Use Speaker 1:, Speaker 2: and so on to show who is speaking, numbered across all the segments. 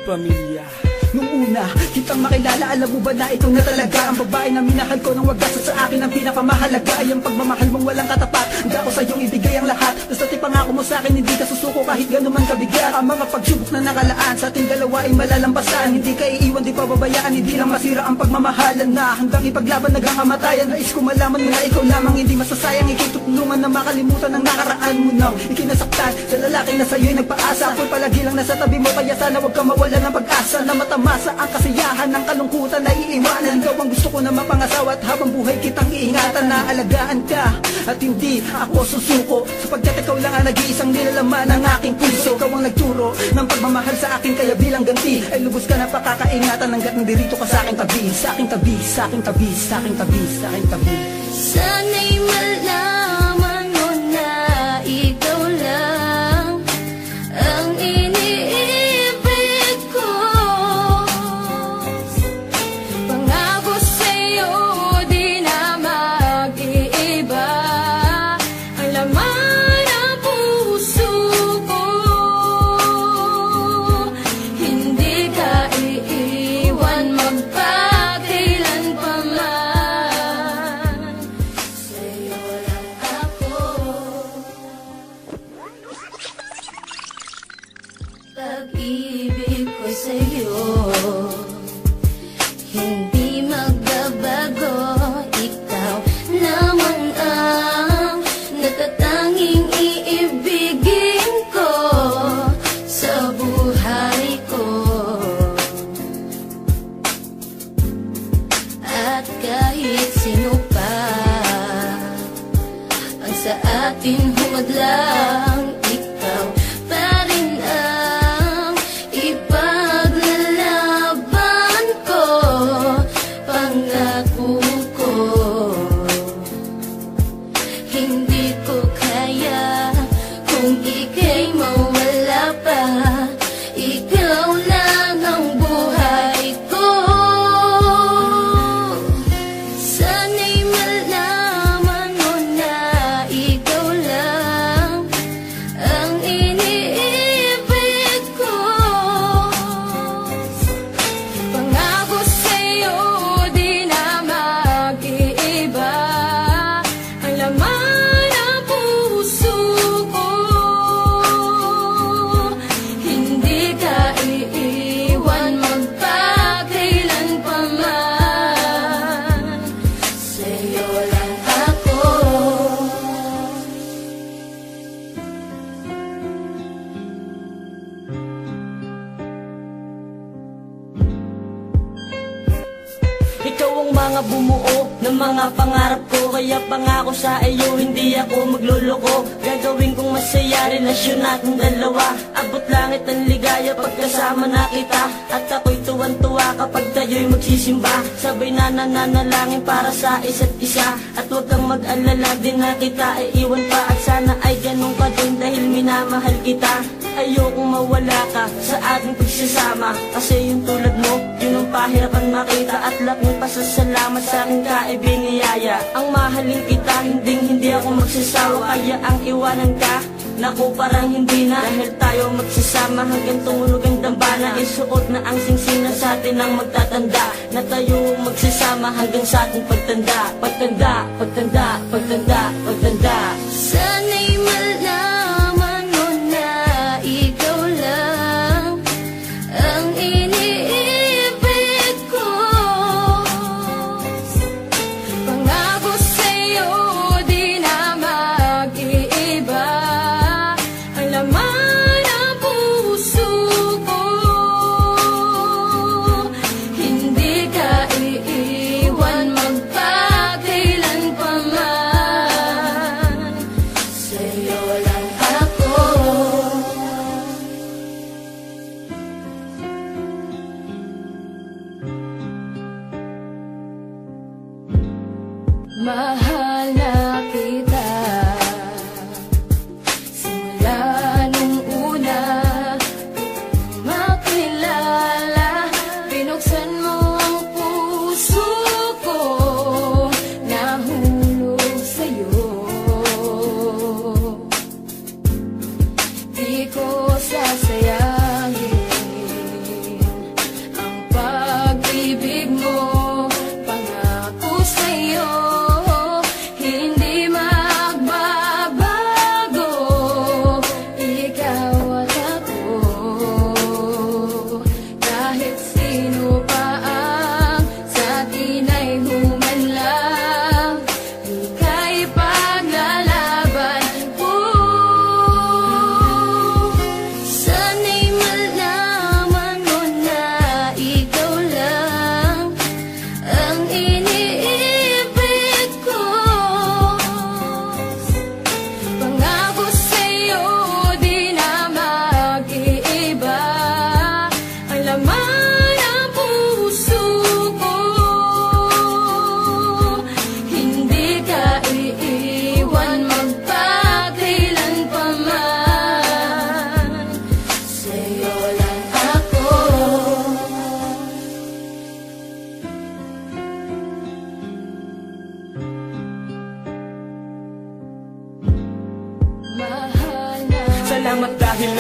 Speaker 1: pamilya. Nung una, kitang makilala, alam mo ba na ito na talaga ang babae na minahal ko nang wagas at sa akin ang pinakamahalaga ay ang pagmamahal mong walang katapat. Handa ko sa iyong ibigay ang lahat. Basta pangako mo sa akin, hindi ka susuko kahit gano'n man kabigat. Ang mga pagsubok na nakalaan sa ating dalawa ay malalampasan. Hindi ka iiwan, di pababayaan, hindi lang masira ang pagmamahalan na hanggang ipaglaban hanggang kamatayan. Nais ko malaman mo na ikaw lamang hindi masasayang. Ikitutulungan na makalimutan ang nakaraan mo nang ikinasaktan sa lalaki na sa'yo'y nagpaasa. Ako'y palagi lang nasa tabi mo, kaya sana huwag ka mawala ng pag-asa na matamasa ang kasiyahan ng kalungkutan na iiwanan. Ikaw ang gusto ko na mapangasawa at habang buhay kitang iingatan na alagaan ka at hindi ako susuko, sapagkat ikaw lang ang nag-iisang nilalaman ng aking puso. Ikaw ang nagturo ng pagmamahal sa akin, kaya bilang ganti ay lubos ka na pakakaingatan hanggat nandirito ka sa aking tabi, sa aking tabi, sa aking tabi, sa aking tabi, sa aking tabi.
Speaker 2: Sana'y malaman mo na ikaw lang ang iniibig ko. Pangako sa'yo di na mag-iiba ang laman ng puso ko. Hindi ka iiwan magpakailan pa man. Sa'yo lang ako. Pag-ibig ko sa'yo hindi magbabago. Ikaw naman ang natatanging iibigin ko sa buhay ko. At kahit sino pa ang sa atin humadlang, ikaw pa rin ang ipaglalaban ko. Pangako ko, hindi ko kaya kung ika'y mawala pa. Ikaw lang ang buhay ko. Sana'y malaman mo na ikaw lang ang iniibig ko. Pangako sa'yo di na mag-iiba ang laman ng puso ko. Hindi ka iiwan magpakailan pa man. Sa'yo lang ako.
Speaker 3: Ikaw ang mga bumuo ng mga pangarap ko, kaya pangako sa iyo hindi ako magluloko. Gagawin kong masaya relasyon natin dalawa. Abot langit ang ligaya pagkasama na kita, at ako'y tuwan-tuwa kapag tayo'y magsisimba. Sabay na nananalangin para sa isa't isa, at huwag kang mag-alala din na kita ay iwan pa. At sana ay ganun ka din dahil minamahal kita. Ayokong mawala ka sa ating pagsasama, kasi yung tulad mo, yun ang pahirapan makita. At laking pasasalamat sa aking kaibiniyaya. Ang mahalin kita, hindi ako magsasawa. Kaya ang iwanan ka, naku parang hindi na. Dahil tayo magsasama hanggang tumunog ang dambana. Isuot na ang singsina sa atin ang magtatanda, na tayo magsasama hanggang sa ating pagtanda. Pagtanda, pagtanda, pagtanda, pagtanda.
Speaker 2: Sana'y malaman mo na ikaw lang ang iniibig ko. Pangako sa'yo di na mag-iiba ang laman ng puso ko. Hindi ka iiwan magpakailan pa man. Sa'yo lang ako. Mahal na kita simula nung una makilala. Binuksan mo ang puso ko, nahulog sa'yo. Di ko sasayangin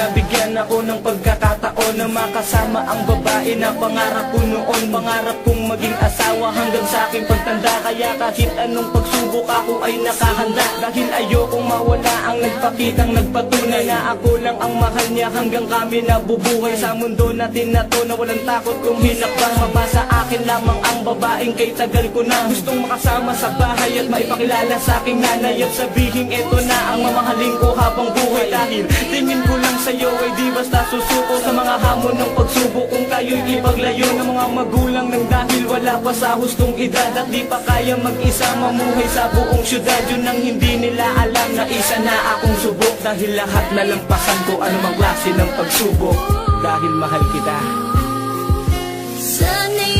Speaker 4: nabigyan ako ng pagkakataon na makasama ang babae na pangarap ko noon. Pangarap kong maging asawa hanggang sa aking pagtanda. Kaya kahit anong pagsubok ako ay nakahanda. Dahil ayokong mawala ang nagpakitang nagpatunay na ako lang ang mahal niya hanggang kami nabubuhay. Sa mundo natin na to na walang takot kung hinakbang. Mabasa akin lamang ang babaeng kay tagal ko na gustong makasama sa bahay at maipakilala sa aking nanay. At sabihin eto na ang mamahalin ko habang buhay. Dahil tingin ko lang sa'yo ay di basta susuko sa mga hamon ng pagsubok. Kung kayo'y ipaglayo ng mga magulang ng dahil wala pa sa hustong edad at di pa kaya mag-isa mamuhay sa buong syudad. Yun ang hindi nila alam na isa na akong subok. Dahil lahat nalampasan ko anumang klase ng pagsubok. Dahil mahal kita.
Speaker 2: Sana'y